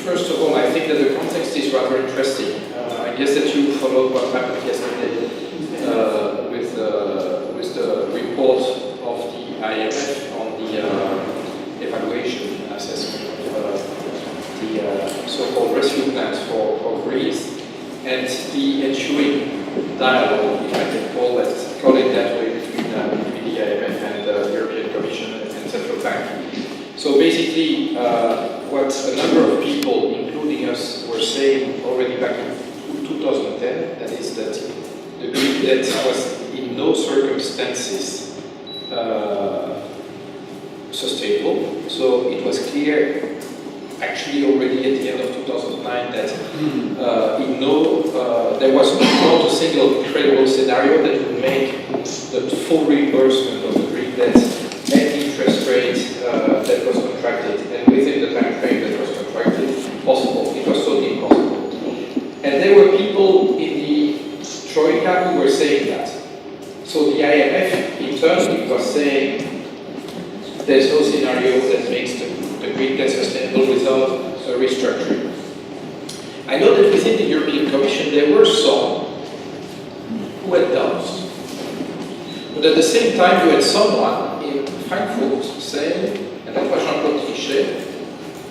First of all, I think that the context is rather interesting. I guess that you followed what happened yesterday with the report of the IMF on the evaluation and assessment of the so-called rescue plans for Greece, and the ensuing dialogue, if I can call it that way, between the IMF and the European Commission and Central Bank. So basically, what a number of people, including us, were saying already back in 2010, that is that the Greek debt was in no circumstances sustainable. So it was clear, actually already at the end of 2009, that there was not a single credible scenario that would make the full reimbursement of the Greek debt at interest rate that was contracted and within the time frame that was contracted possible. It was totally impossible. And there were people in the Troika who were saying that. So the IMF internally was saying there's no scenario that makes the Greek debt sustainable without a restructuring. I know that within the European Commission there were some who had doubts. But at the same time you had someone in Frankfurt saying, and that was Jean-Claude Trichet,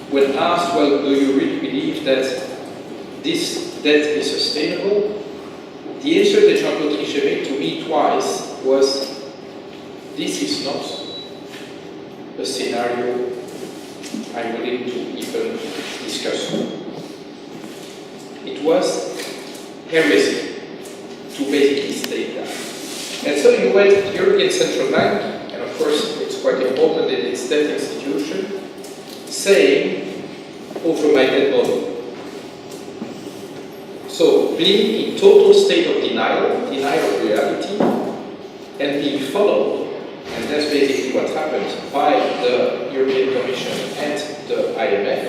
when asked, well, do you really believe that this debt is sustainable? The answer that Jean-Claude Trichet made to me twice was, this is not a scenario I'm willing to even discuss. It was heresy to basically state that. And so you went to the European Central Bank, and of course it's quite important that it's that institution, saying, over my debt model. So being in total state of denial of reality, and being followed, and that's basically what happened, by the European Commission and the IMF.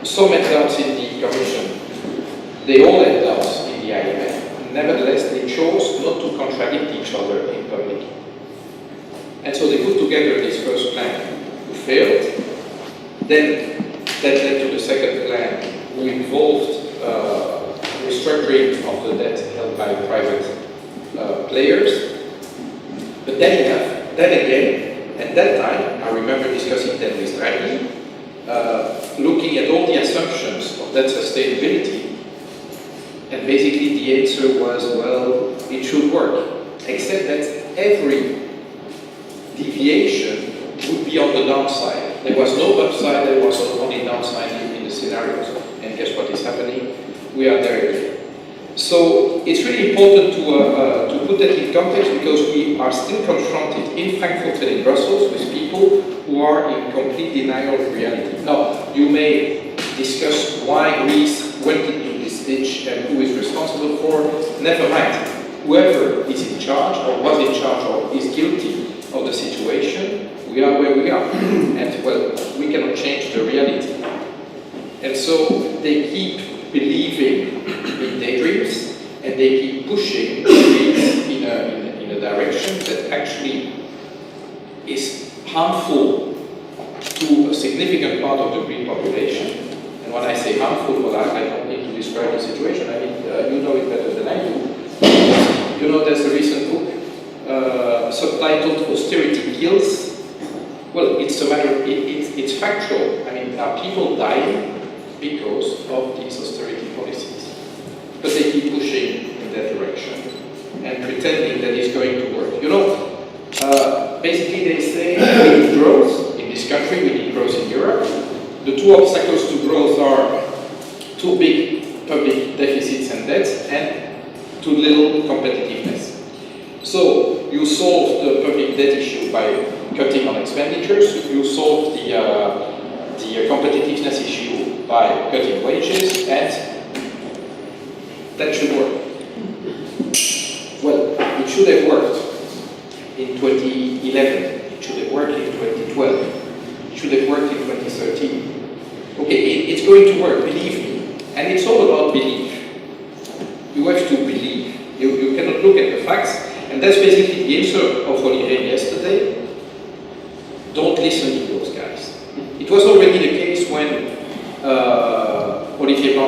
Some had doubts in the Commission, they all had doubts in the IMF. Nevertheless, they chose not to contradict each other in public. And so they put together this first plan, who failed. Then that led to the second plan, who involved restructuring of the debt held by private players. But then again, at that time, I remember discussing that with Draghi, looking at all the assumptions of that sustainability. And basically the answer was, well, it should work, except that every deviation would be on the downside. There was no upside, there was only downside in the scenarios. And guess what is happening? We are there again. So it's really important to put that in context, because we are still confronted in Frankfurt and in Brussels with people who are in complete denial of reality. Now, you may discuss why Greece went into this ditch and who is responsible for. Never mind. Whoever is in charge or was in charge or is guilty of the situation, we are where we are. And well, we cannot change the reality. And so they keep believing in daydreams, and they keep pushing Greece in a direction that actually is harmful to a significant part of the Greek population. And when I say harmful, well, I don't need to describe the situation. I mean, you know it better than I do. You know, there's a recent book subtitled "Austerity Kills." Well, it's a matter. It's factual. I mean, are people dying because of these austerity policies? But they keep pushing in that direction and pretending that it's going to work. You know, basically they say we need growth in this country, we need growth in Europe. The two obstacles to growth are too big public deficits and debts and too little competitiveness. So you solve the public debt issue by cutting on expenditures, you solve the competitiveness issue by cutting wages, and that should work. Well, it should have worked in 2011, it should have worked in 2012, it should have worked in 2013. Okay, it's going to work, believe me. And it's all about belief. You have to believe. You cannot look at the facts. And that's basically the answer of Olivier yesterday. Don't listen to those guys. It was already the case when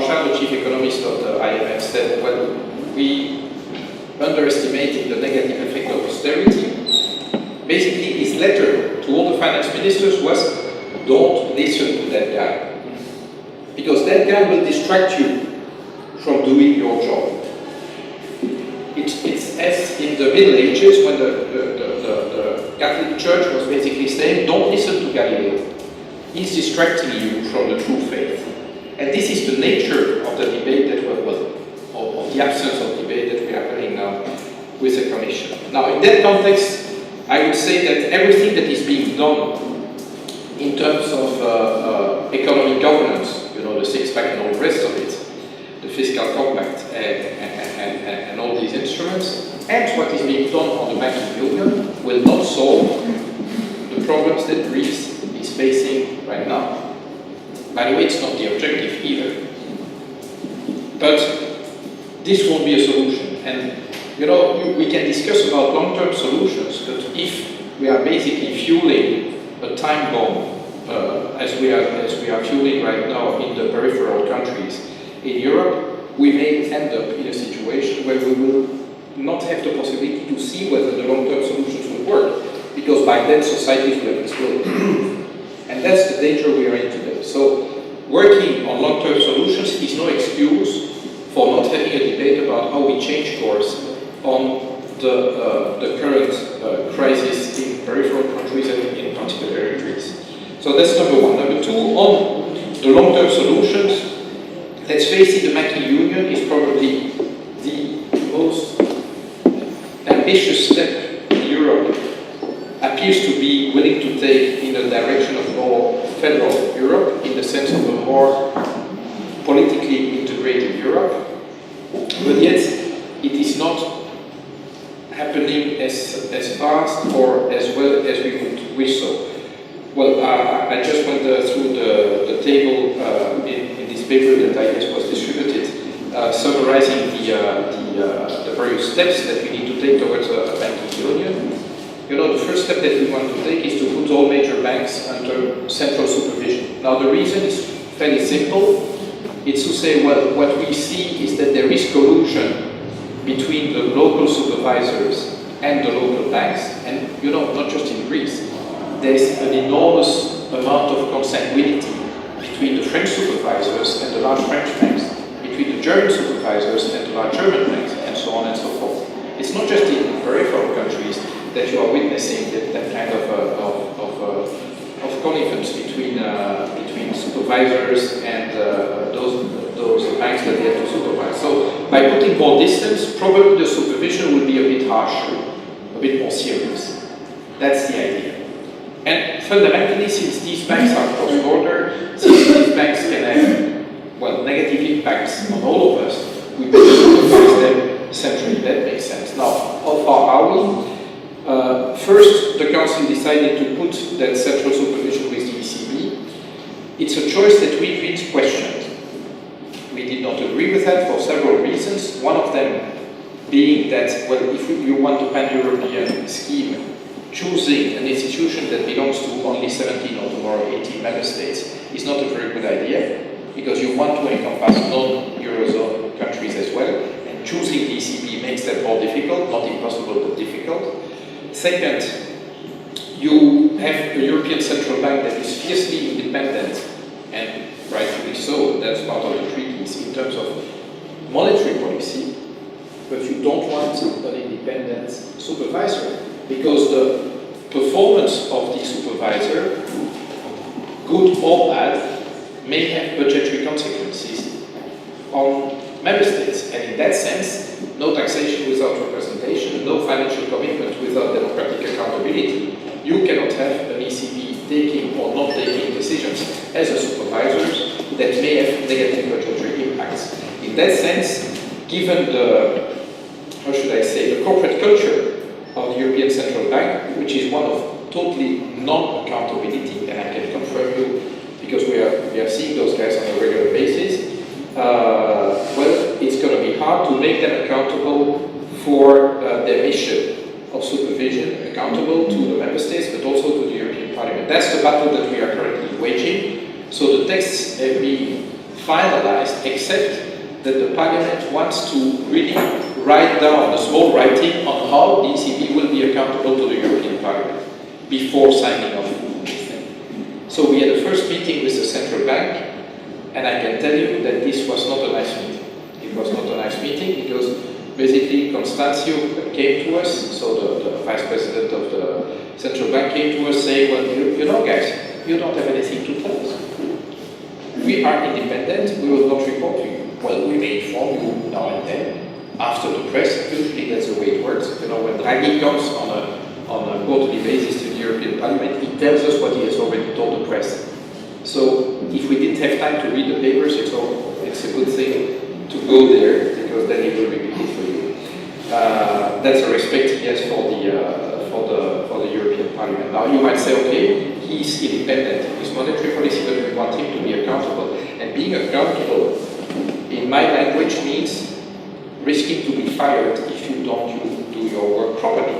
Blanchard, the chief economist of the IMF, said, well, we underestimated the negative effect of austerity. Basically, his letter to all the finance ministers was, don't listen to that guy. Because that guy will distract you from doing your job. It's as in the Middle Ages when the Catholic Church was basically saying, don't listen to Galileo. He's distracting you from the true faith. And this is the nature of the debate that of the absence of debate that we are having now with the Commission. Now, in that context, I would say that everything that is being done in terms of economic governance, you know, the six-pack and all the rest of it, the fiscal compact and all these instruments, and what is being done on the banking union will not solve the problems that Greece is facing right now. By the way, it's not the objective either. But this won't be a solution. And you know, we can discuss about long-term solutions, but if we are basically fueling a time bomb, as we are fueling right now in the peripheral countries in Europe, we may end up in a situation where we will not have the possibility to see whether the long-term solutions will work, because by then societies will have exploded. And that's the danger we are in today. So working on long-term solutions is no excuse for not having a debate about how we change course on the current crisis in peripheral countries and in particular Greece. So that's number one. Number two, on the long-term solutions, let's face it, the banking union is probably the most ambitious step Europe appears to be willing to take in the direction of more federal Europe, in the sense of a more politically integrated Europe. But yet, it is not happening as fast or as well as we would wish so. Well, I just went through the table in this paper that I guess was distributed, summarizing the various steps that we need to take towards a banking union. You know, the first step that we want to take is to put all major banks under central supervision. Now, the reason is fairly simple. It's to say, well, what we see is that there is collusion between the local supervisors and the local banks, and you know, not just in Greece. There's an enormous amount of consanguinity between the French supervisors and the large French banks, between the German supervisors and the large German banks, and so on and so forth. It's not just in peripheral countries that you are witnessing that kind of connivance between supervisors and those banks that they have to supervise. So by putting more distance, probably the supervision will be a bit harsher, a bit more serious. That's the idea. And fundamentally, since these banks are cross-border, since these banks can have, well, negative impacts on all of us, we better supervise them centrally. That makes sense. Now, how far are we? First, the Council decided to put that central supervision with the ECB. It's a choice that we Greens questioned. We did not agree with that for several reasons. One of them being that, well, if you want a pan-European scheme, choosing an institution that belongs to only 17 or tomorrow 18 member states is not a very good idea, because you want to encompass non-Eurozone countries as well, and choosing the ECB makes that more difficult, not impossible, but difficult. Second, you have a European Central Bank that is fiercely independent, and rightfully so, that's part of the treaties in terms of monetary policy, but you don't want an independent supervisor, because the performance of the supervisor, good or bad, may have budgetary consequences on member states. And in that sense, no taxation without representation, no financial commitment without democratic accountability. You cannot have an ECB taking or not taking decisions as a supervisor that may have negative budgetary impacts. In that sense, given the, how should I say, the corporate culture of the European Central Bank, which is one of totally non-accountability, and I can confirm you, because we are seeing those guys on a regular basis, well, it's going to be hard to make them accountable for their mission of supervision, accountable to the member states, but also to the European Parliament. That's the battle that we are currently waging. So the texts have been finalized, except that the Parliament wants to really write down a small writing on how the ECB will be accountable to the European Parliament before signing off this thing. So we had a first meeting with the central bank, and I can tell you that this was not a nice meeting. It was not a nice meeting because basically Constancio came to us, so the vice president of the central bank came to us saying, well, you know guys, you don't have anything to tell us. We are independent, we will not report to you. Well, we may inform you now and then, after the press, usually that's the way it works. You know, when Draghi comes on a quarterly basis to the European Parliament, he tells us what he has already told the press. So if we didn't have time to read the papers, it's a good thing to go there, because then he will repeat it for you. That's a respect he has for the European Parliament. Now you might say, okay, he's independent in his monetary policy, but we want him to be accountable. And being accountable, in my language, means risking to be fired if you don't do your work properly.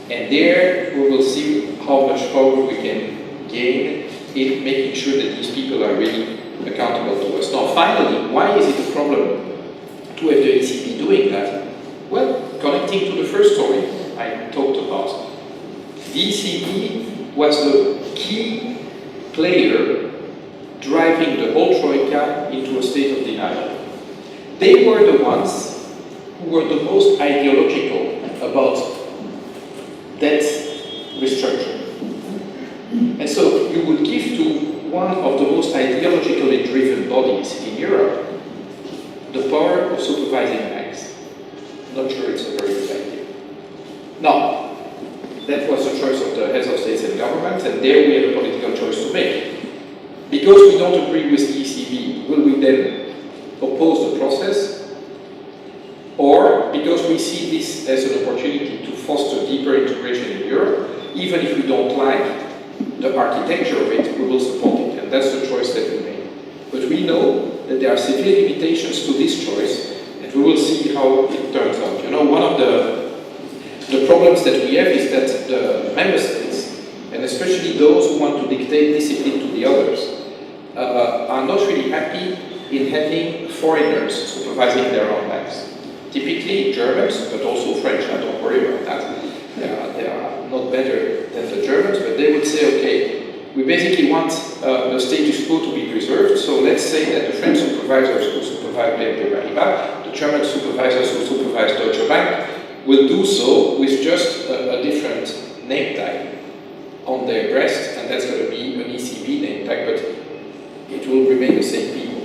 And there we will see how much power we can gain in making sure that these people are really accountable to us. Now finally, why is it a problem to have the ECB doing that? Well, connecting to the first story I talked about, the ECB was the key player driving the whole Troika into a state of denial. They were the ones who were the most ideological about debt restructuring. And so you would give to one of the most ideologically driven bodies in Europe the power of supervising banks. Not sure it's a very good idea. Now, that was the choice of the heads of states and governments, and there we had a political choice to make. Because we don't agree with the ECB, will we then oppose the process? Or, because we see this as an opportunity to foster deeper integration in Europe, even if we don't like the architecture of it, we will support it. And that's the choice that we made. But we know that there are severe limitations to this choice, and we will see how it turns out. You know, one of the problems that we have is that the member states, and especially those who want to dictate discipline to the others, are not really happy in having foreigners supervising their own banks. Typically Germans, but also French, I don't worry about that. They are not better than the Germans, but they would say, okay, we basically want the status quo to be preserved, so let's say that the French supervisors who supervise BNP Paribas, the German supervisors who supervise Deutsche Bank, will do so with just a different name tag on their breast, and that's going to be an ECB name tag, but it will remain the same people.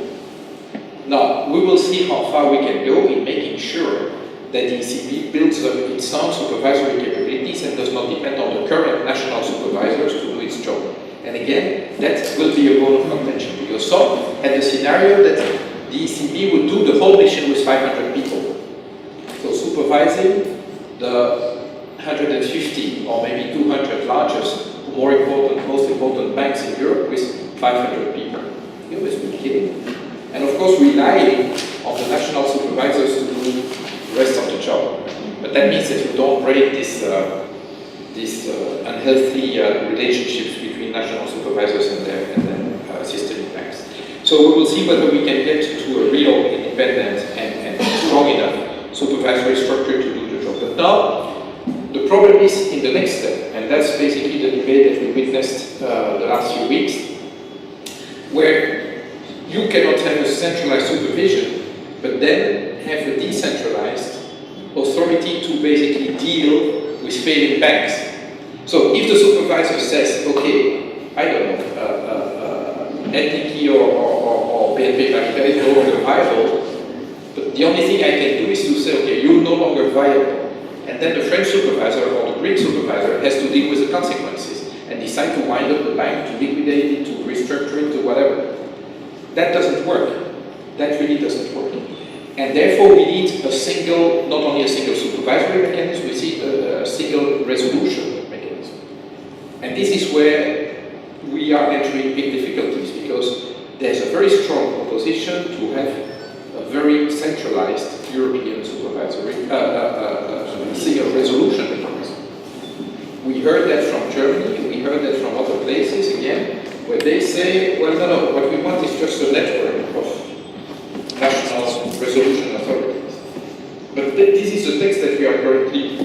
Now, we will see how far we can go in making sure that the ECB builds up its own supervisory capabilities and does not depend on the current national supervisors to do its job. And again, that will be a bone of contention, because some had the scenario that the ECB would do the whole mission with 500 people. So supervising the 150 or maybe 200 largest, most important banks in Europe with 500 people. You must be kidding. And of course, relying on the national supervisors to do the rest of the job. But that means that you don't break these unhealthy relationships between national supervisors and their systemic banks. So we will see whether we can get to a real independent and strong enough supervisory structure to do the job. But now, the problem is in the next step, and that's basically the debate that we witnessed the last few weeks, where you cannot have a centralized supervision, but then have a decentralized authority to basically deal with failing banks. So if the supervisor says, okay, I don't know, NTT or BNP Paribas is no longer viable, but the only thing I can do is to say, okay, you're no longer viable. And then the French supervisor or the Greek supervisor has to deal with the consequences and decide to wind up the bank, to liquidate it, to restructure it, to whatever. That doesn't work. That really doesn't work. And therefore we need a single, not only a single supervisory mechanism, we need a single resolution mechanism. And this is where we are entering big difficulties, because there's a very strong opposition to have a very centralized European supervisory, single resolution mechanism. We heard that from Germany, we heard that from other places again, where they say, well, no, what we want is just a this is the text that we are currently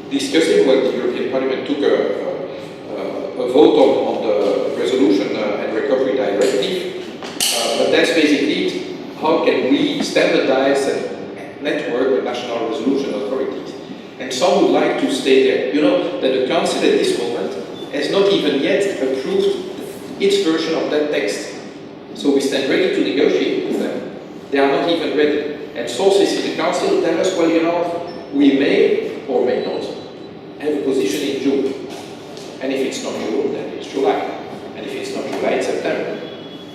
discussing when the European Parliament took a vote on the resolution and recovery directive. But that's basically it. How can we standardize and network the national resolution authorities? And some would like to stay there. You know that the Council at this moment has not even yet approved its version of that text. So we stand ready to negotiate with them. They are not even ready. And sources in the Council tell us, well, you know, we may or may not have a position in June. And if it's not June, then it's July. And if it's not July, it's September.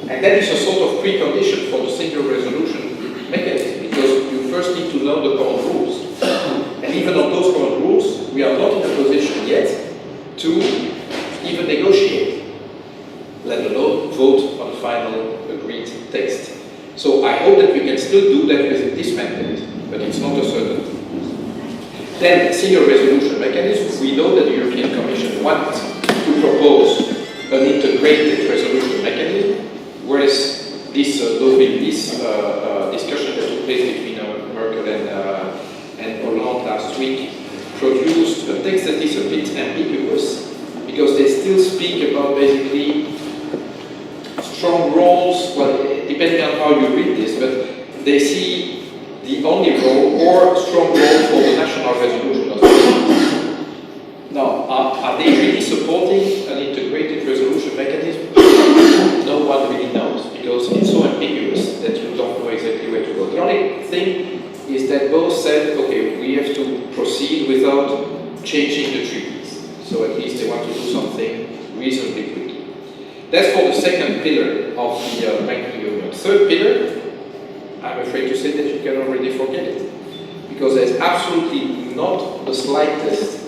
And that is a sort of precondition for the single resolution mechanism, because you first need to know the common rules. And even on those common rules, we are not in a position yet to even negotiate, let alone vote on the final agreed text. So I hope that we can still do that within this mandate, but it's not a certainty. Then, single resolution mechanism. We know that the European Commission wants to propose an integrated resolution mechanism, whereas this discussion that took place between Merkel and Hollande last week produced a text that is a bit ambiguous, because they still speak about basically strong roles, well, depending on how you read this, but they see the only role or strong role for the national resolution authorities. Now, are they really supporting an integrated resolution mechanism? No one really knows, because it's so ambiguous that you don't know exactly where to go. The only thing is that both said, okay, we have to proceed without changing the treaties. So at least they want to do something reasonably quickly. That's for the second pillar of the banking union. Third pillar, I'm afraid to say that you can already forget it, because there's absolutely not the slightest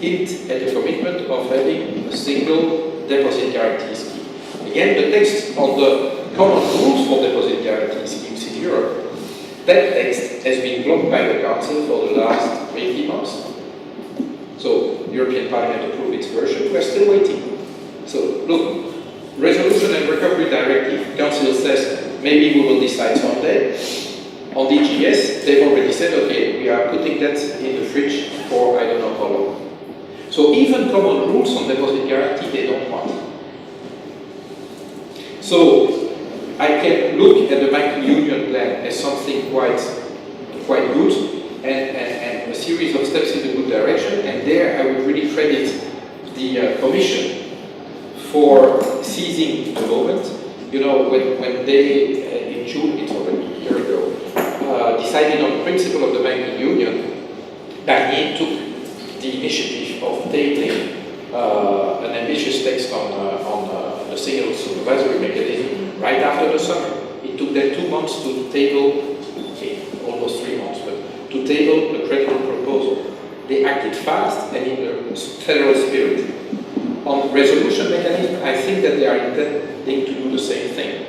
hint at the commitment of having a single deposit guarantee scheme. Again, the text on the common rules for deposit guarantee schemes in Europe, that text has been blocked by the Council for the last 18 months. So, the European Parliament approved its version, we're still waiting. So, look, Resolution and Recovery Directive, Council says, maybe we will decide someday. On DGS, they've already said, okay, we are putting that in the fridge for I don't know how long. So even common rules on deposit guarantee, they don't want. So I can look at the banking union plan as something quite good and a series of steps in the good direction. And there I would really credit the Commission for seizing the moment. You know, when they, in June, it's already a year ago, decided on the principle of the banking union, Barnier took the initiative of tabling an ambitious text on the single supervisory mechanism right after the summer. It took them 2 months to table, okay, almost 3 months, but to table a credible proposal. They acted fast and in a federal spirit. On resolution mechanism, I think that they are intending to do the same thing.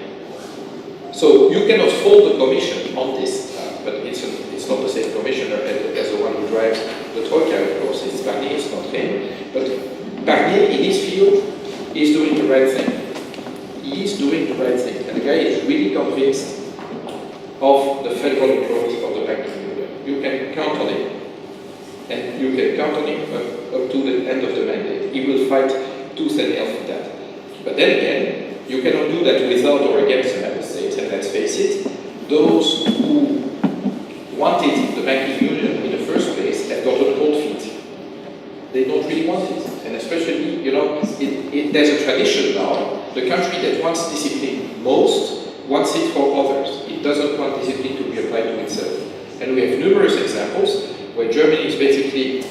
So you cannot fault the Commission on this, but it's not the same Commissioner as the one who drives the Troika, of course. It's Barnier, it's not him. But Barnier, in his field, is doing the right thing. He is doing the right thing. And the guy is really convinced of the federal approach of the banking union. You can count on him. And you can count on him up to the end of the mandate. He will fight tooth and nail for that. But then again, you cannot do that without or against the member states. And let's face it, those who wanted the banking union in the first place have gotten cold feet. They don't really want it. And especially, you know, there's a tradition now. The country that wants discipline most wants it for others. It doesn't want discipline to be applied to itself. And we have numerous examples where Germany is basically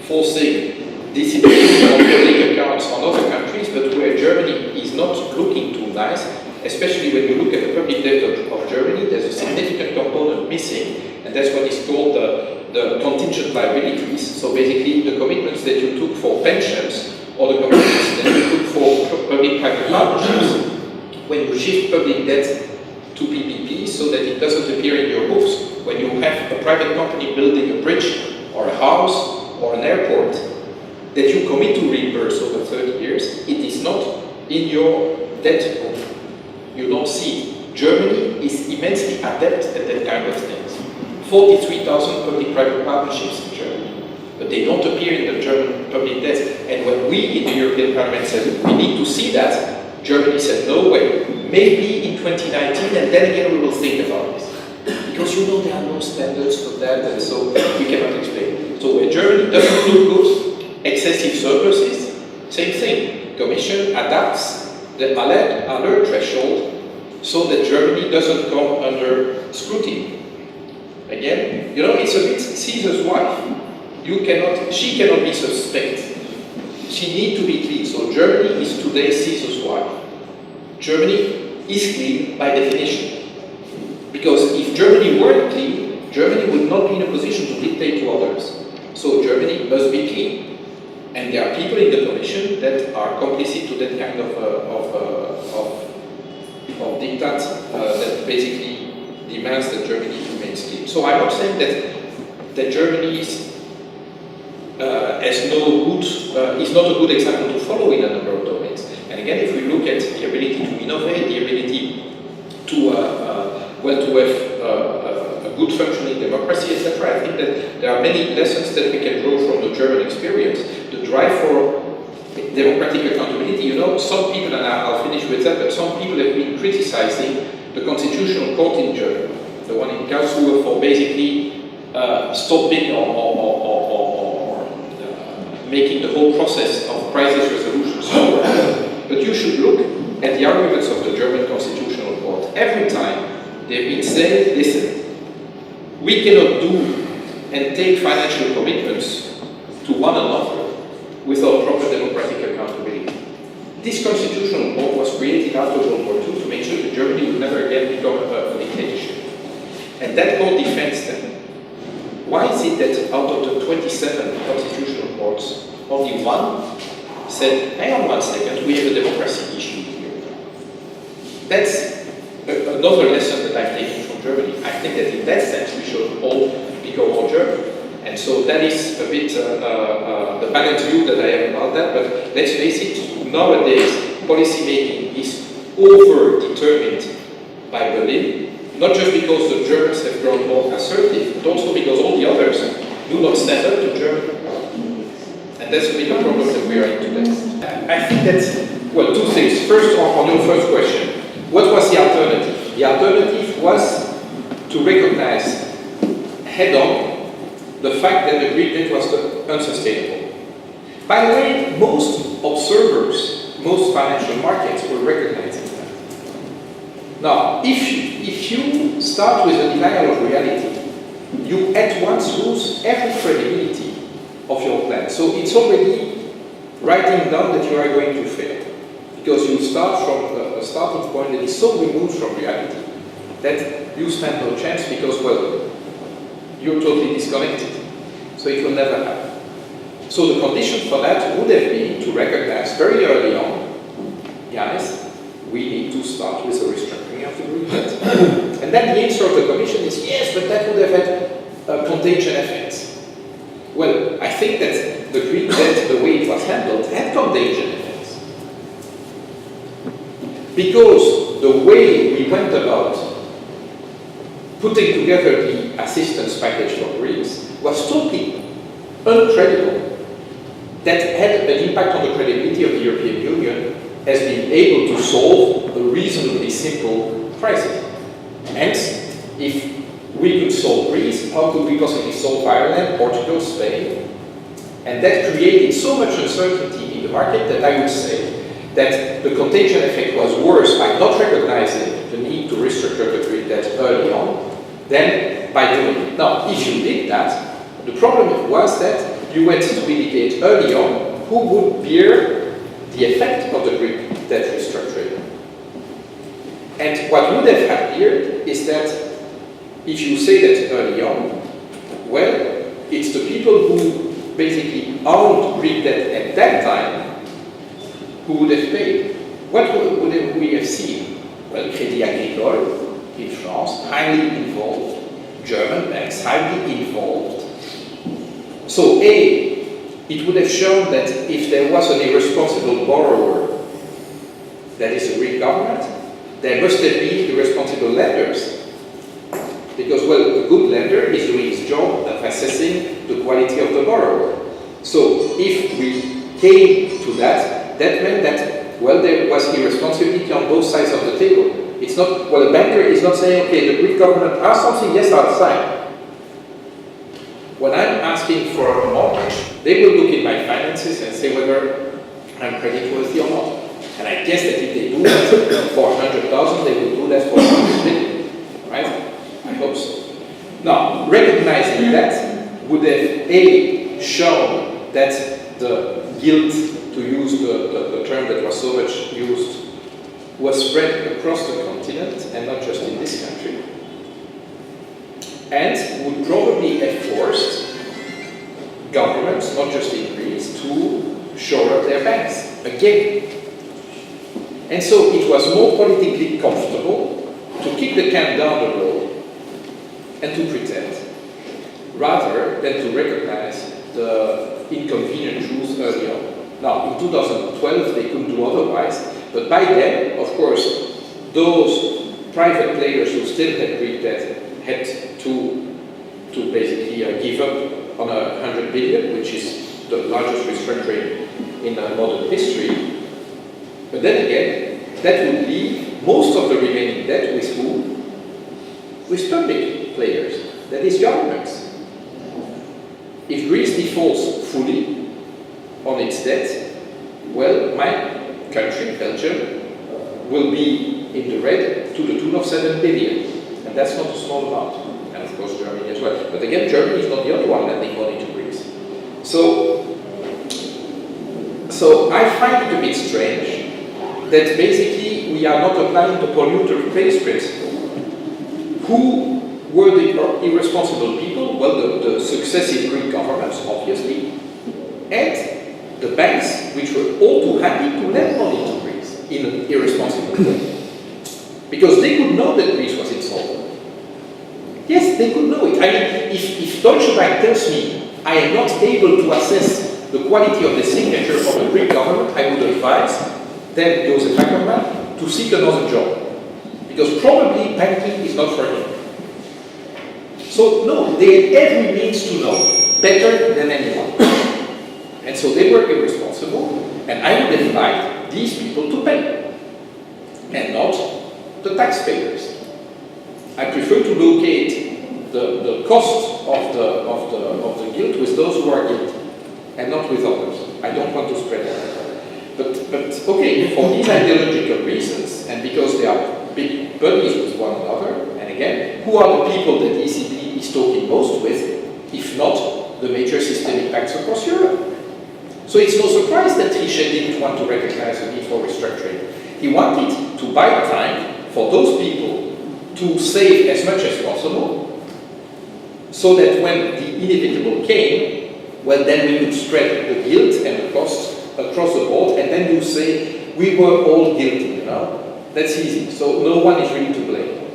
forcing discipline on public accounts on other countries, but where Germany is not looking too nice, especially when you look at the public debt of Germany, there's a significant component missing, and that's what is called the contingent liabilities. So basically, the commitments that you took for pensions, or the commitments that you took for public-private partnerships, when you shift public debt to PPP so that it doesn't appear in your books. When you have a private company building a bridge or a house or an airport that you commit to reimburse over 30 years, it is not in your debt book. You don't see it. Germany is immensely adept at that kind of things. 43,000 public-private partnerships in Germany, but they don't appear in the German public debt. And when we in the European Parliament said we need to see that, Germany said no way, maybe in 2019, and then again we will think about this. Because you know there are no standards for that, and so we cannot explain. So when Germany doesn't look good, excessive surpluses, same thing. Commission adapts the alert threshold so that Germany doesn't come under scrutiny. Again, you know, it's a bit Caesar's wife. She cannot be suspect. She needs to be clean. So Germany is today Caesar's wife. Germany is clean by definition. Because if Germany weren't clean, Germany would not be in a position to dictate to others. So Germany must be clean. And there are people in the Commission that are complicit to that kind of diktat that basically demands that Germany remains clean. So I'm not saying that Germany is not a good example to follow in a number of domains. And again, if we look at the ability to innovate, the ability to have a good functioning democracy, etc., I think that there are many lessons that we can draw from the German experience. The drive for democratic accountability, you know, some people, and I'll finish with that, but some people have been criticizing the Constitutional Court in Germany, the one in Karlsruhe, for basically stopping or making the whole process of crisis resolution slower. But you should look at the arguments of the German Constitutional Court. Every time they've been saying, listen, we cannot do and take financial commitments to one another without proper democratic accountability. This Constitutional Court was created after World War II to make sure that Germany would never again become a dictatorship. And that court defends them. Why is it that out of the 27 constitutional courts, only one said, hang on one second, we have a democracy issue here? That's another lesson that I'm taking from Germany. I think that in that sense we should all become more German. And so that is a bit the balanced view that I have about that, but let's face it, nowadays policy making is over-determined by Berlin, not just because the Germans have grown more assertive, but also because all the others do not stand up to Germany. And that's a bit the problem that we are in today. I think that's, well, two things. First, on your first question, what was the alternative? The alternative was to recognize head-on the fact that the Greek debt was unsustainable. By the way, most observers, most financial markets were recognizing that. Now, if you start with a denial of reality, you at once lose every credibility of your plan. So it's already writing down that you are going to fail. Because you start from a starting point that is so removed from reality that you stand no chance because, well, you're totally disconnected. So it will never happen. So the condition for that would have been to recognize very early on, yes, we need to start with a restructuring of the Greek debt. And then the answer of the Commission is, yes, but that would have had contagion effects. Well, I think that the Greek debt, the way it was handled, had contagion effects. Because the way we went about putting together the assistance package for Greece was totally uncredible. That had an impact on the credibility of the European Union as being able to solve a reasonably simple crisis. Hence, if we could solve Greece, how could we possibly solve Ireland, Portugal, Spain? And that created so much uncertainty in the market that I would say that the contagion effect was worse by not recognizing the need to restructure the Greek debt early on than by doing it. Now, if you did that, the problem was that you had to indicate early on who would bear the effect of the Greek debt restructuring. And what would have happened is that if you say that early on, well, it's the people who basically owned Greek debt at that time who would have paid. What would we have seen? Well, Crédit Agricole in France, highly involved. German banks, highly involved. So A, it would have shown that if there was an irresponsible borrower, that is the Greek government, there must have been irresponsible lenders. Because, well, a good lender is doing his job of assessing the quality of the borrower. So if we came to that, that meant that, well, there was irresponsibility on both sides of the table. It's not, well, a banker is not saying, okay, the Greek government asks something, yes, I'll sign. When I'm asking for a mortgage, they will look in my finances and say whether I'm creditworthy or not. And I guess that if they do that for 100,000, they will do that for 100 million, right? I hope so. Now, recognizing that would have A, shown that the guilt, to use the term that was so much used, was spread across the continent and not just in this country, and would probably have forced governments, not just in Greece, to shore up their banks again. And so it was more politically comfortable to kick the can down the road and to pretend, rather than to recognize the inconvenient truths early on. Now, in 2012, they couldn't do otherwise, but by then, of course, those private players who still had Greek debt had to basically give up on 100 billion, which is the largest restructuring in modern history. But then again, that would leave most of the remaining debt with who? With public players, that is governments. If Greece defaults fully on its debt, well, my country, Belgium, will be in the red to the tune of 7 billion. And that's not a small amount. And of course, Germany as well. But again, Germany is not the only one lending money to Greece. So I find it a bit strange that basically we are not applying the polluter pays principle. Who were the irresponsible people? Well, the successive Greek governments, obviously, and the banks, which were all too happy to lend money to Greece in an irresponsible way. Because they could know that Greece was insolvent. Yes, they could know it. I mean, if Deutsche Bank tells me I am not able to assess the quality of the signature of the Greek government, I would advise then Joseph Ackerman to seek another job. Because probably banking is not for him. So no, they had every means to know better than anyone. And so they were irresponsible, and I would have liked these people to pay, and not the taxpayers. I prefer to locate the cost of the guilt with those who are guilty, and not with others. I don't want to spread that. But okay, for these ideological reasons, and because they are big buddies with one another, and again, who are the people that ECB is talking most with, if not the major systemic banks across Europe? So it's no surprise that Trichet didn't want to recognize the need for restructuring. He wanted to buy time for those people to save as much as possible, so that when the inevitable came, well, then we could spread the guilt and the cost across the board, and then you say, we were all guilty, you know? That's easy. So no one is really to blame,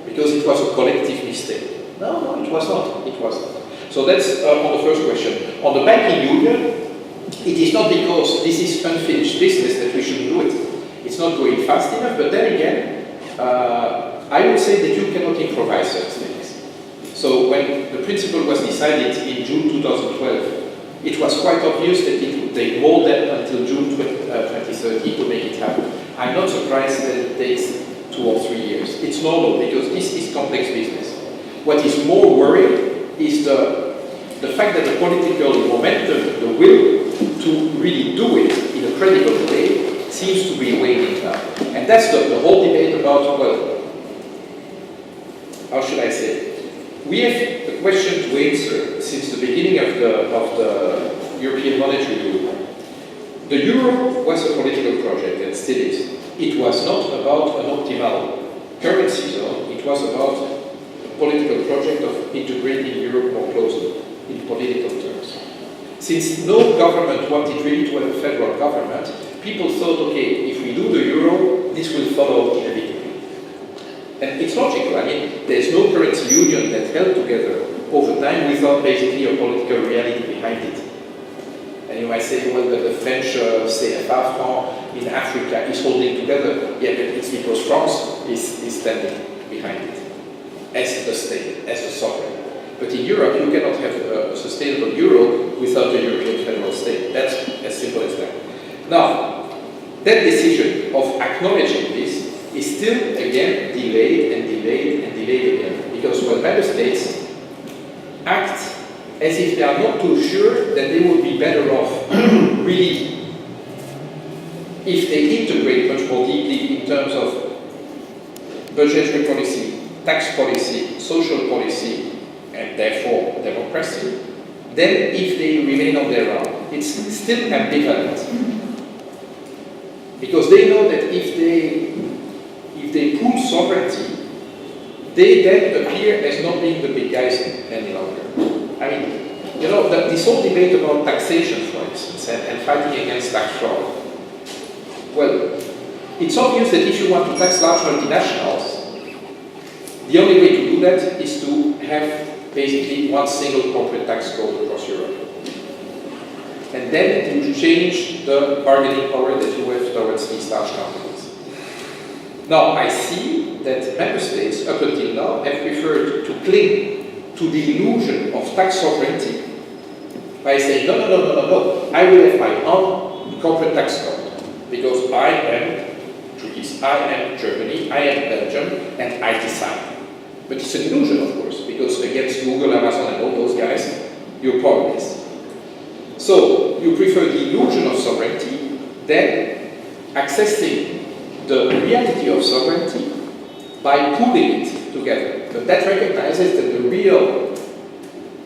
because it was a collective mistake. No, it was not. It was not. So that's on the first question. On the banking union, it is not because this is unfinished business that we shouldn't do it. It's not going fast enough, but then again, I would say that you cannot improvise such things. So when the principle was decided in June 2012, it was quite obvious that it would take more than until June 2030 to make it happen. I'm not surprised that it takes 2 or 3 years. It's normal because this is complex business. What is more worrying is the fact that the political momentum, the will to really do it in a credible way, seems to be waning now. And that's the whole debate about, well, how should I say? We have a question to answer since the beginning of the European Monetary Union. The euro was a political project, and still is. It was not about an optimal currency zone, it was about a political project of integrating Europe more closely in political terms. Since no government wanted really to have a federal government, people thought, okay, if we do the euro, this will follow inevitably. And it's logical. I mean, there's no currency union that held together over time without basically a political reality behind it. And you might say, well, the French CFA franc in Africa is holding together. Yeah, but it's because France is standing behind it. as the state, as the sovereign. But in Europe, you cannot have a sustainable euro without a European federal state. That's as simple as that. Now, that decision of acknowledging this is still, again, delayed and delayed and delayed again. Because when member states act as if they are not too sure that they would be better off, really, if they integrate much more deeply in terms of budgetary policy, tax policy, social policy, and therefore democracy, then if they remain on their own, it's still ambivalent. Because they know that if they pool sovereignty, they then appear as not being the big guys any longer. I mean, you know, this whole debate about taxation, for instance, and fighting against tax fraud. Well, it's obvious that if you want to tax large multinationals, the only way to do that is to have basically one single corporate tax code across Europe. And then to change the bargaining power that you have towards these large companies. Now, I see that member states, up until now, have preferred to cling to the illusion of tax sovereignty by saying, no, I will have my own corporate tax code, because I am Greece, I am Germany, I am Belgium, and I decide. But it's an illusion, of course, because against Google, Amazon, and all those guys, you're powerless. So, you prefer the illusion of sovereignty than accessing the reality of sovereignty by pooling it together. But that recognizes that the real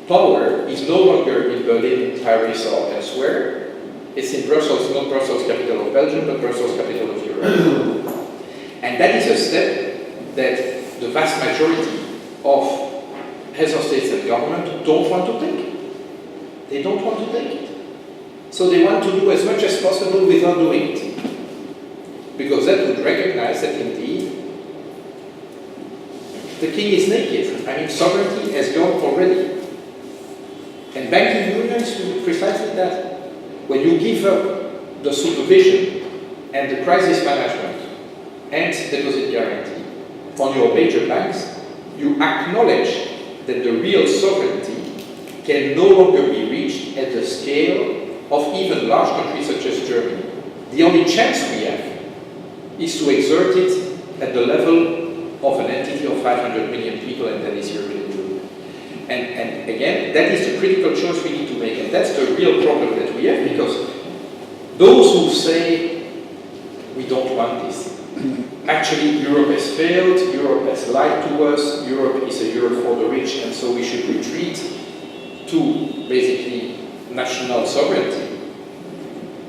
power is no longer in Berlin, Paris, or elsewhere. It's in Brussels, not Brussels, capital of Belgium, but Brussels, capital of Europe. And that is a step that the vast majority of heads of states and government don't want to take. They don't want to take it. So they want to do as much as possible without doing it. Because that would recognize that indeed the king is naked. I mean, sovereignty has gone already. And banking union is precisely that. When you give up the supervision and the crisis management and deposit guarantee on your major banks, you acknowledge that the real sovereignty can no longer be reached at the scale of even large countries such as Germany. The only chance we have is to exert it at the level of an entity of 500 million people, and that is European Union. And again, that is the critical choice we need to make, and that's the real problem that we have, because those who say we don't want this, actually Europe has failed, Europe has lied to us, Europe is a Europe for the rich, and so we should retreat to basically national sovereignty.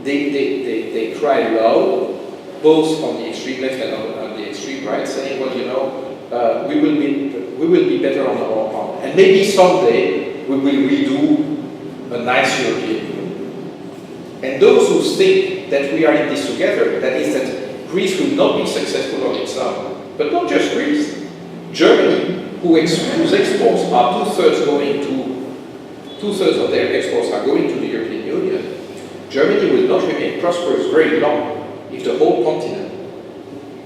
They cry loud, both on the extreme left and on the extreme right, saying, well, you know, we will be better on our own. And maybe someday we will redo a nice European Union. And those who think that we are in this together, that is that Greece will not be successful on its own, but not just Greece. Germany, whose exports are two-thirds of their exports are going to the European Union, Germany will not remain prosperous very long if the whole continent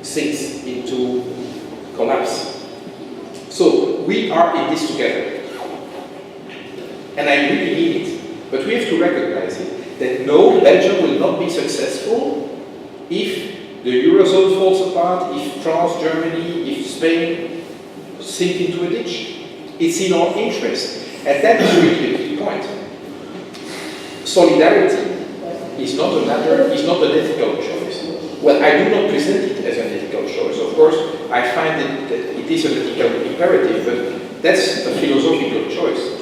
sinks into collapse. So we are in this together. And I really mean it. But we have to recognize it, that no, Belgium will not be successful if the Eurozone falls apart, if France, Germany, if Spain sink into a ditch. It's in our interest. And that is really the key point. Solidarity is not an ethical choice. Well, I do not present it as an ethical choice. Of course, I find that it is an ethical imperative, but that's a philosophical choice.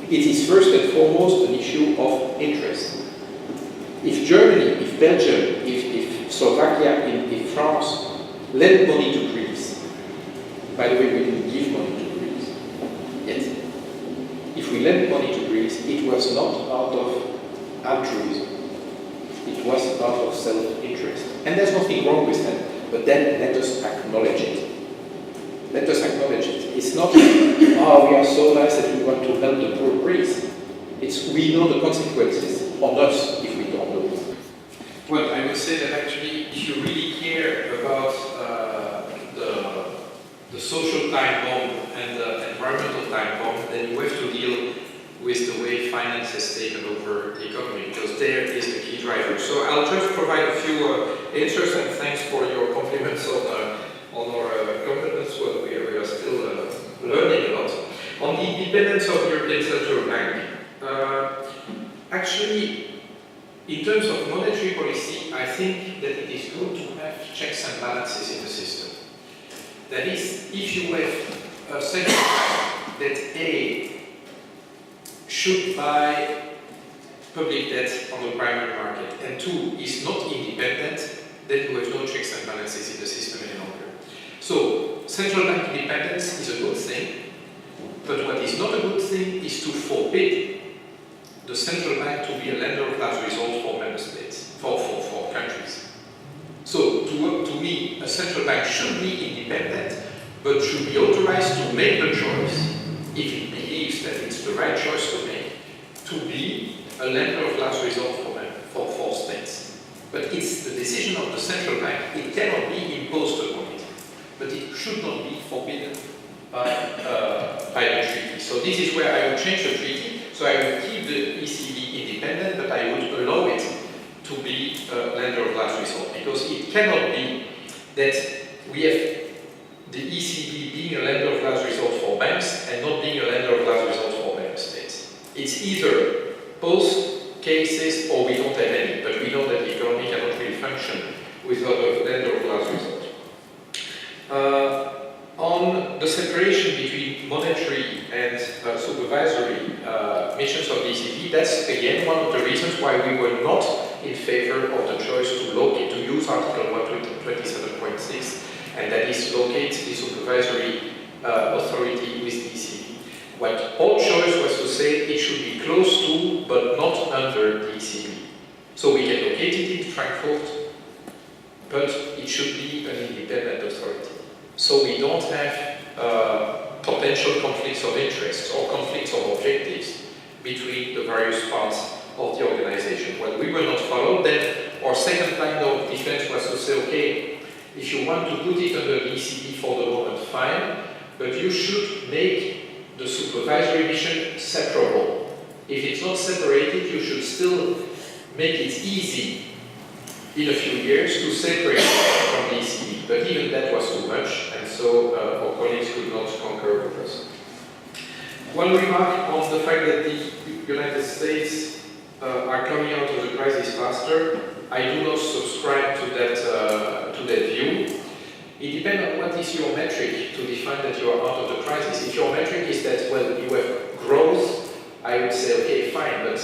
It is first and foremost an issue of interest. If Germany, if Belgium, if Slovakia, if France lend money to Greece, by the way, we didn't give money to Greece yet. If we lent money to Greece, it was not out of altruism. It was out of self-interest. And there's nothing wrong with that. But then let us acknowledge it. Let us acknowledge it. It's not, oh, we are so nice that we want to help the poor Greece. It's, we know the consequences on us if we don't do it. Well, I would say that actually, if you really care about the social time bomb and the environmental time bomb, then you have to deal with the way finance has taken over the economy, because there is the key driver. So I'll just provide a few answers, and thanks for your compliments on our competence. Well, we are still learning a lot. On the independence of the European Central Bank, actually, in terms of monetary policy, I think that it is good to have checks and balances in the system. That is, if you have a central bank that A should buy public debt on the primary market, and 2 is not independent, then you have no checks and balances in the system any longer. So, central bank independence is a good thing, but what is not a good thing is to forbid the central bank to be a lender of last resort for member states, for countries. So, to me, a central bank should be independent, but should be authorized to make the choice, if it believes that it's the right choice to make, to be a lender of last resort for states. But it's the decision of the central bank. It cannot be imposed upon it, but it should not be forbidden by the treaty. So this is where I would change the treaty. So I would keep the ECB independent, but I would allow it to be a lender of last resort, because it cannot be that we have the ECB being a lender of last resort for banks and not being a lender of last resort for member states. It's either both cases or we don't have any, but we know that the economy cannot really function without a lender of last resort. On the separation between monetary and supervisory missions of the ECB, that's again one of the reasons why we were not in favor of the choice to use Article 127.6, and that is locate the supervisory authority with the ECB. What our choice was to say it should be close to, but not under the ECB. So we can locate it in Frankfurt, but it should be an independent authority. So we don't have potential conflicts of interest or conflicts of objectives between the various parts of the organization. When we were not followed, then our second line of defense was to say, okay, if you want to put it under the ECB for the moment, fine, but you should make the supervisory mission separable. If it's not separated, you should still make it easy in a few years to separate it from the ECB. But even that was too much, and so our colleagues could not concur with us. One remark on the fact that the United States are coming out of the crisis faster. I do not subscribe to that view. It depends on what is your metric to define that you are out of the crisis. If your metric is that, well, you have growth, I would say, okay, fine, but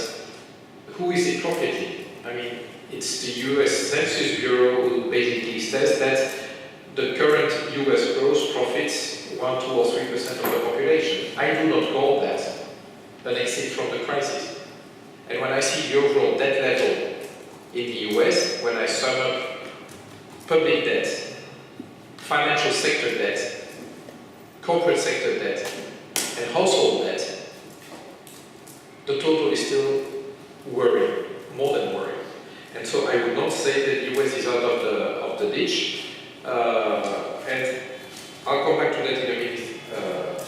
who is it profiting? I mean, it's the US Census Bureau who basically says that the current US growth profits 1, 2, or 3% of the population. I do not call that an exit from the crisis. And when I see the overall debt level in the US, when I sum up public debt, financial sector debt, corporate sector debt, and household debt, the total is still worrying, more than worrying. And so I would not say that the US is out of the ditch. And I'll come back to that in a minute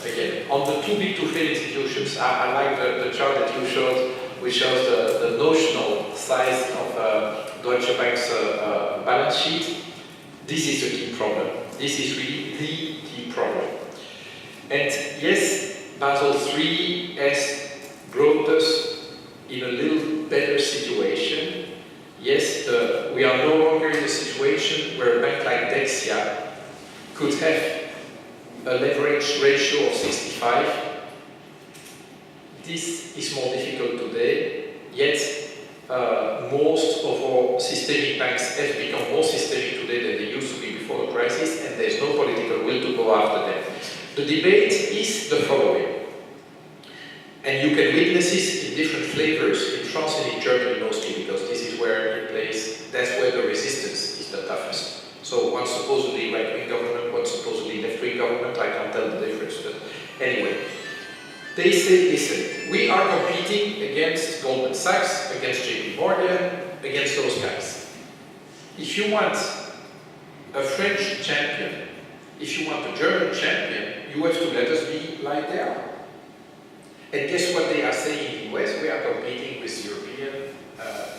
again. On the too big to fail institutions, I like the chart that you showed, which shows the notional size of Deutsche Bank's balance sheet. This is the key problem. This is really the key problem. And yes, Basel III has brought us in a little better situation. Yes, we are no longer in a situation where a bank like Dexia could have a leverage ratio of 65. This is more difficult today, yet most of our systemic banks have become more systemic today than they used to be before the crisis, and there's no political will to go after them. The debate is the following, and you can witness this in different flavors in France and in Germany mostly, because this is where it plays, that's where the resistance is the toughest. So one supposedly right-wing government, one supposedly left-wing government, I can't tell the difference, but anyway. They say, listen, we are competing against Goldman Sachs, against JP Morgan, against those guys. If you want a French champion If you want a German champion, you have to let us be like they are. And guess what they are saying in the US? We are competing with European,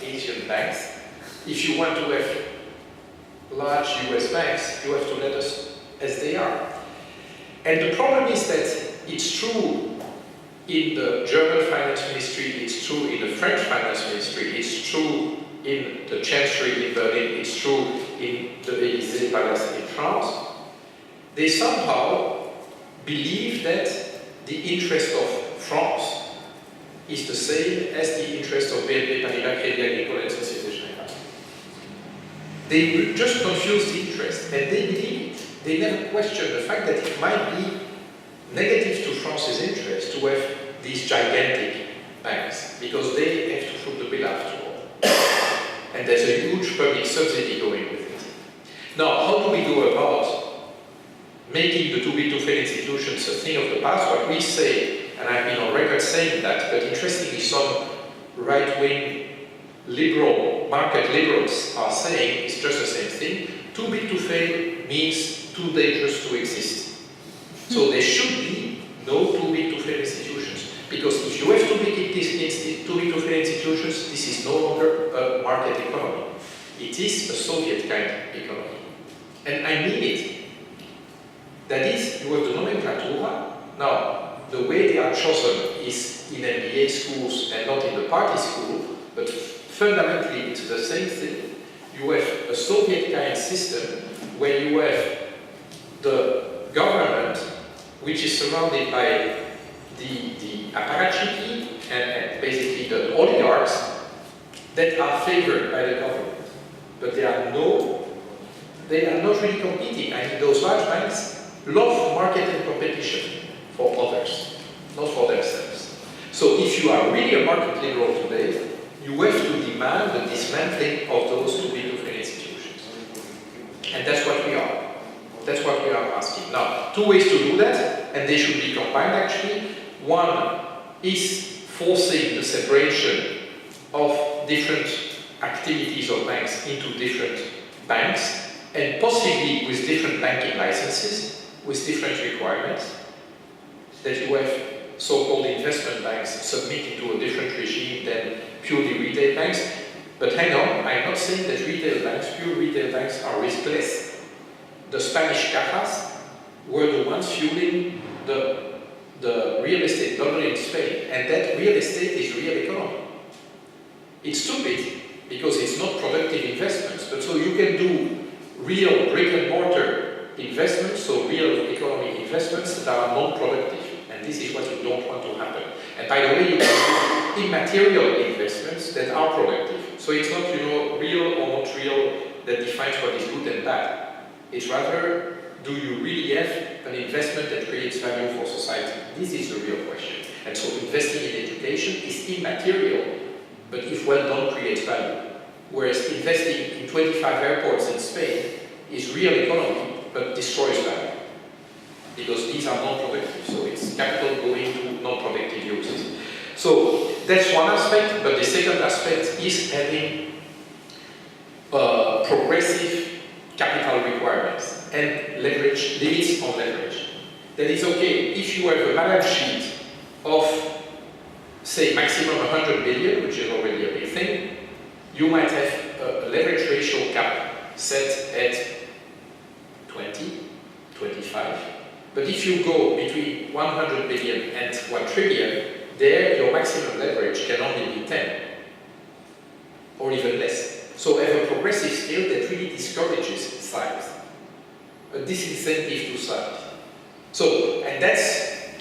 Asian banks. If you want to have large US banks, you have to let us as they are. And the problem is that it's true in the German finance ministry, it's true in the French finance ministry, it's true in the Chancellery in Berlin, it's true in the Élysée Palace in France. They somehow believe that the interest of France is the same as the interest of BNP Paribas, Crédit Agricole and Société Générale. They just confuse the interest and they believe it. They never question the fact that it might be negative to France's interest to have these gigantic banks, because they have to foot the bill after all. And there's a huge public subsidy going with it. Now, how do we go about making the too big to fail institutions a thing of the past? What we say, and I've been on record saying that, but interestingly some right-wing liberal, market liberals are saying it's just the same thing. Too big to fail means too dangerous to exist. So there should be no too big to fail institutions. Because if you have too big to fail institutions, this is no longer a market economy. It is a Soviet kind of economy. And I mean it. That is, you have the nomenclatura. Now, the way they are chosen is in MBA schools and not in the party school, but fundamentally it's the same thing. You have a Soviet kind system where you have the government, which is surrounded by the apparatchiki and basically the oligarchs that are favored by the government. But they are not really competing. I mean, those large banks love market and competition for others, not for themselves. So if you are really a market liberal today, you have to demand the dismantling of those too big to fail institutions. And that's what we are. That's what we are asking. Now, two ways to do that, and they should be combined actually. One is forcing the separation of different activities of banks into different banks, and possibly with different banking licenses, with different requirements, that you have so-called investment banks submitting to a different regime than purely retail banks. But hang on, I'm not saying that retail banks, pure retail banks, are riskless. The Spanish cajas were the ones fueling the real estate bubble in Spain, and that real estate is real economy. It's stupid because it's not productive investments, but so you can do real brick and mortar investments, so real economy investments that are non-productive, and this is what you don't want to happen. And by the way, you can do immaterial investments that are productive. So it's not, real or not real that defines what is good and bad. It's rather, do you really have an investment that creates value for society? This is the real question. And so investing in education is immaterial, but if well done, creates value. Whereas investing in 25 airports in Spain is real economy, but destroys value. Because these are non-productive, so it's capital going to non-productive uses. So that's one aspect, but the second aspect is having progressive capital requirements and leverage, limits on leverage. That is okay, if you have a balance sheet of, say, maximum 100 billion, which is already a big thing, you might have a leverage ratio cap set at 20, 25. But if you go between 100 billion and 1 trillion, there your maximum leverage can only be 10 or even less. So have a progressive scale that really discourages size, a disincentive to size. So, and that's,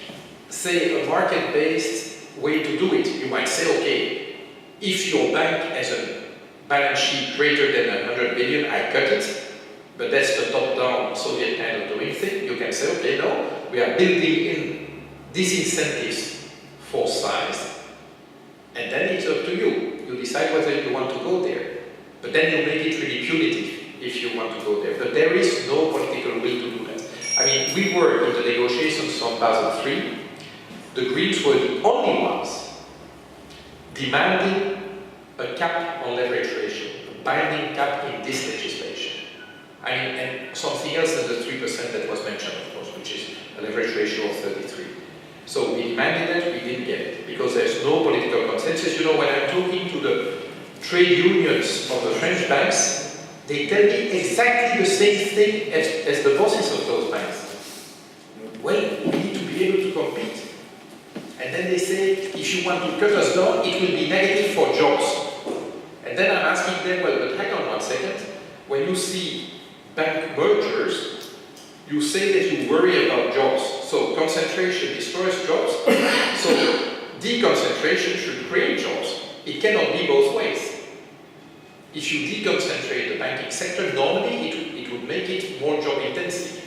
say, a market-based way to do it. You might say, okay, if your bank has a balance sheet greater than 100 billion, I cut it. But that's the top-down Soviet kind of doing thing. You can say, okay, no, we are building in disincentives for size, and then it's up to you. You decide whether you want to go there. But then you make it really punitive if you want to go there. But there is no political will to do that. I mean, we were in the negotiations on Basel III. The Greens were the only ones demanding a cap on leverage ratio, a binding cap in this legislation. I mean, and something else than the 3% that was mentioned, of course, which is a leverage ratio of 33. So we demanded that, we didn't get it, because there's no political consensus. You know, when I'm talking to the trade unions of the French banks, they tell me exactly the same thing as the bosses of those banks. Well, we need to be able to compete. And then they say, if you want to cut us down, it will be negative for jobs. And then I'm asking them, well, but hang on one second. When you see bank mergers, you say that you worry about jobs. So concentration destroys jobs. So deconcentration should create jobs. It cannot be both ways. If you deconcentrate the banking sector, normally it would make it more job intensive.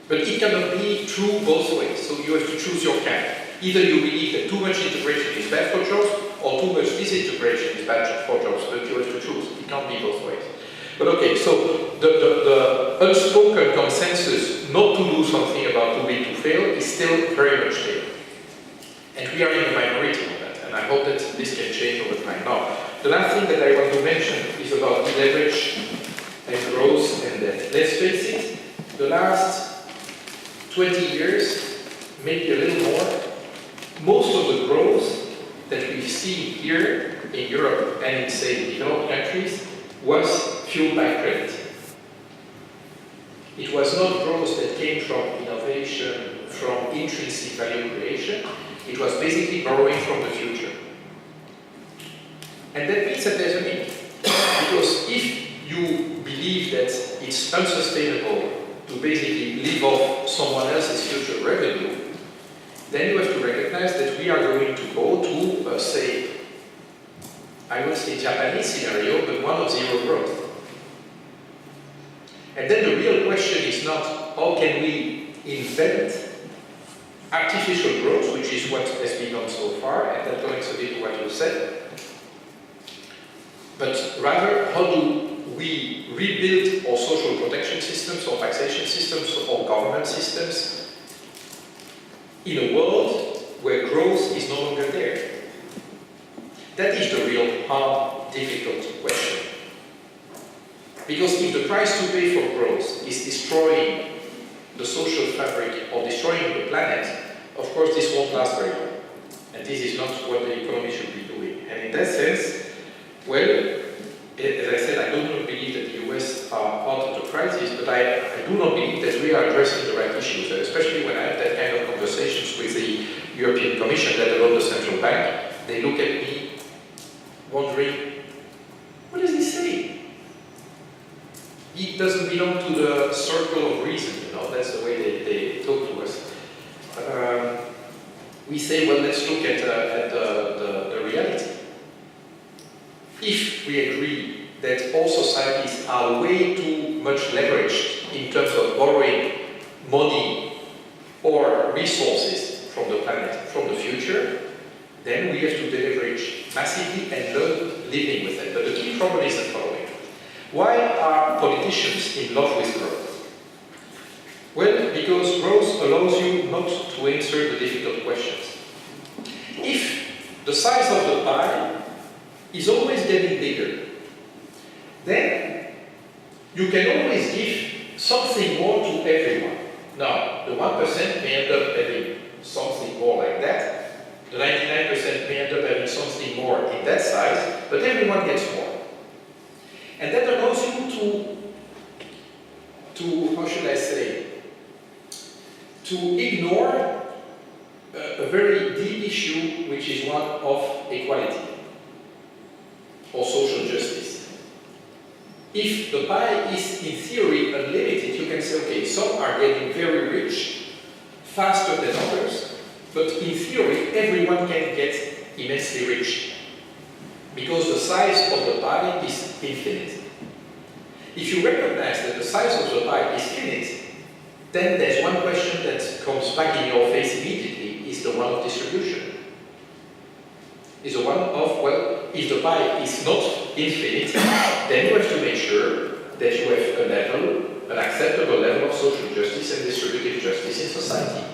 But it cannot be true both ways, so you have to choose your camp. Either you believe that too much integration is bad for jobs, or too much disintegration is bad for jobs, but you have to choose. It can't be both ways. But okay, so the unspoken consensus not to do something about too big to fail is still very much there. And we are in the minority on that, and I hope that this can change over time. Now, the last thing that I want to mention is about leverage and growth and debt. Let's face it, the last 20 years, maybe a little more, most of the growth that we've seen here in Europe and in, say, developed countries was fueled by credit. It was not growth that came from innovation, from intrinsic value creation. It was basically borrowing from the future. And that means that there's a link. Because if you believe that it's unsustainable to basically live off someone else's future revenue, then you have to recognize that we are going to go to, say, I would say Japanese scenario, but one of zero growth. And then the real question is not how can we invent artificial growth, which is what has been done so far, and that connects a bit to what you said, but rather how do we rebuild our social protection systems, or taxation systems, or government systems in a world where growth is no longer there? That is the real hard, difficult question. Because if the price to pay for growth is destroying the social fabric or destroying the planet, of course this won't last very long. And this is not what the economy should be doing. And in that sense, well, as I said, I do not believe that the US are out of the crisis, but I do not believe that we are addressing the right issues, especially when I have that kind of conversations with the European Commission, let alone the central bank. They look at me wondering, what does he say? He doesn't belong to the circle of reason, you know, that's the way they talk to us. We say, well, let's look at the reality. If we agree that all societies are way too much leveraged in terms of borrowing money or resources from the planet, from the future, then we have to deleverage massively and learn living with it. But the key problem is the following. Why are politicians in love with growth? Well, because growth allows you not to answer the difficult questions. If the size of the pie is always getting bigger, then you can always give something more to everyone. Now, the 1% may end up having something more like that, the 99% may end up having something more in that size, but everyone gets more. And that allows you to how should I say, to ignore a very deep issue, which is one of equality or social justice. If the pie is in theory unlimited, you can say, okay, some are getting very rich faster than others, but in theory, everyone can get immensely rich because the size of the pie is infinite. If you recognize that the size of the pie is finite, then there's one question that comes back in your face immediately, is the one of distribution. Is the one of, well, if the pie is not infinite, then you have to make sure that you have a level, an acceptable level of social justice and distributive justice in society.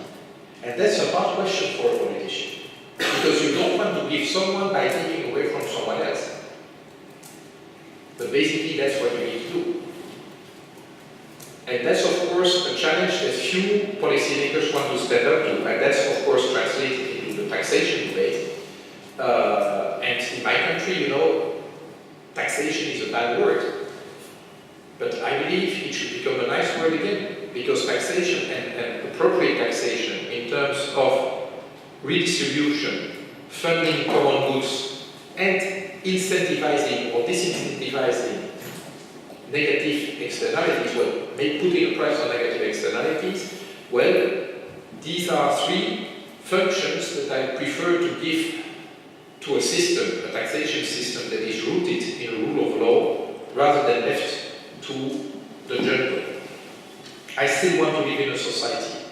And that's a hard question for a politician. Because you don't want to give someone by taking away from someone else. But basically that's what you need to do. And that's of course a challenge that few policymakers want to step up to, and that's of course translated into the taxation debate. And in my country, you know, taxation is a bad word. But I believe it should become a nice word again, because taxation and appropriate taxation in terms of redistribution, funding common goods, and incentivizing or disincentivizing negative externalities, well, putting a price on negative externalities, well, these are three functions that I prefer to give to a system, a taxation system that is rooted in a rule of law, rather than left to the jungle. I still want to live in a society,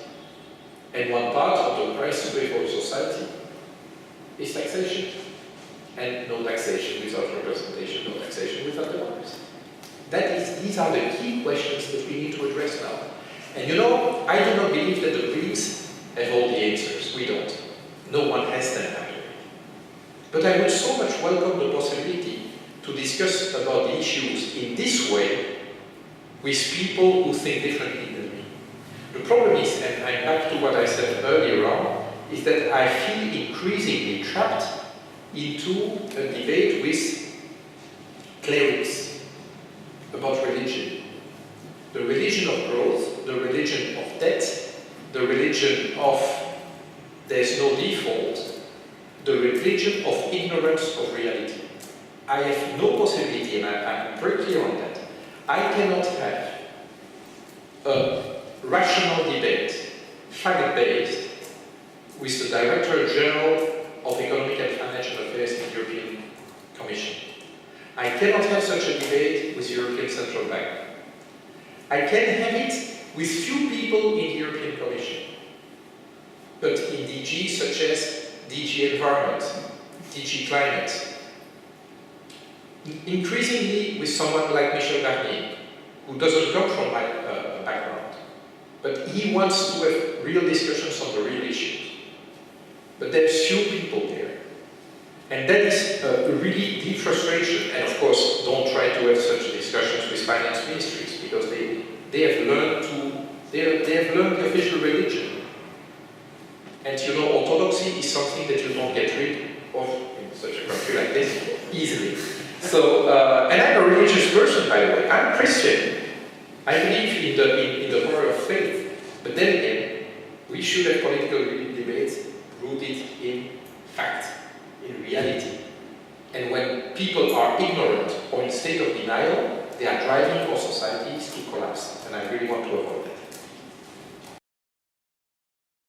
and one part of the price to pay for a society is taxation. And no taxation without representation, no taxation without democracy. These are the key questions that we need to address now. And you know, I do not believe that the Greens have all the answers. We don't. No one has them actually. But I would so much welcome the possibility to discuss about the issues in this way with people who think differently than me. The problem is, and I'm back to what I said earlier on, is that I feel increasingly trapped into a debate with clerics about religion. The religion of growth, the religion of debt, the religion of there's no default, the religion of ignorance of reality. I have no possibility, and I'm very clear on that. I cannot have a rational debate, fact-based, with the Director General of Economic and Financial Affairs in the European Commission. I cannot have such a debate with the European Central Bank. I can have it with few people in the European Commission, but in DG such as DG Environment, DG Climate, increasingly with someone like Michel Barnier, who doesn't come from my background, but he wants to have real discussions on the real issues. But there's few people there. And that is a really deep frustration. And of course, don't try to have such discussions with finance ministries, because they have learned the official religion. And you know, orthodoxy is something that you don't get rid of in such a country like this easily. So, and I'm a religious person, by the way. I'm a Christian. I believe in the power of faith. But then again, we should have political debates rooted in fact, in reality. And when people are ignorant or in state of denial, they are driving our societies to collapse. And I really want to avoid that.